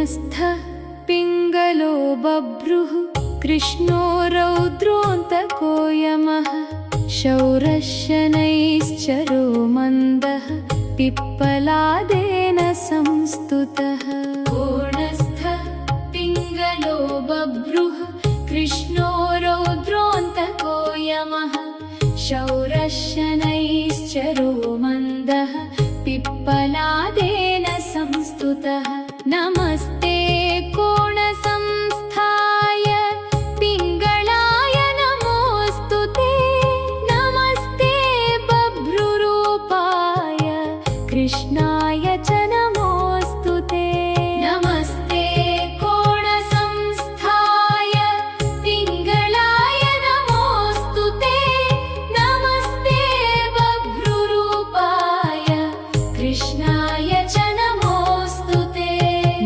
कोणस्थः पिङ्गलो बभ्रुः कृष्णो रौद्रोऽन्तको यमः शौरः शनैश्चरो मन्दः पिप्पलादेन संस्तुतः। कोणस्थः पिङ्गलो बभ्रुः कृष्णो रौद्रोऽन्तको यमः शौरः शनैश्चरो मन्दः पिप्पलादेन संस्तुतः। नमस्ते कोणसंस्थाय पिङ्गलाय नमोऽस्तु ते नमस्ते बभ्रुरूपाय कृष्णाय च नमोऽस्तु ते। नमस्ते कोणसंस्थाय पिङ्गलाय नमोऽस्तु ते नमस्ते बभ्रुरूपाय कृष्णाय च नमोऽस्तु ते।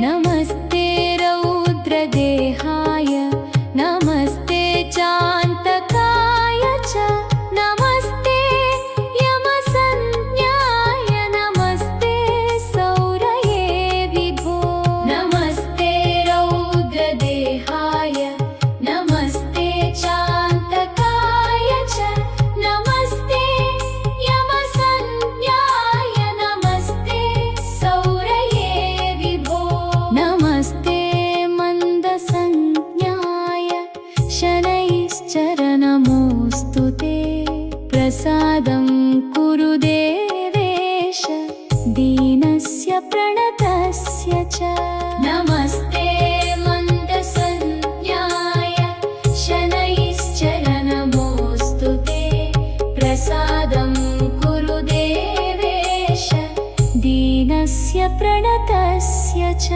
नमस्ते रौद्रदेहाय नमस्ते चान्तकाय च नमस्ते यमसंज्ञाय नमस्ते सौरये विभो। नमस्ते रौद्रदेहाय नमस्ते चान्तकाय च नमस्ते यमसंज्ञाय नमस्ते सौरये विभो। नमस्ते मन्दसंज्ञाय शनैश्चर नमोऽस्तु ते प्रसादं कुरु देवेश दीनस्य प्रणतस्य च। नमस्ते मन्दसंज्ञाय शनैश्चर नमोऽस्तु ते प्रसादं कुरु देवेश दीनस्य प्रणतस्य च।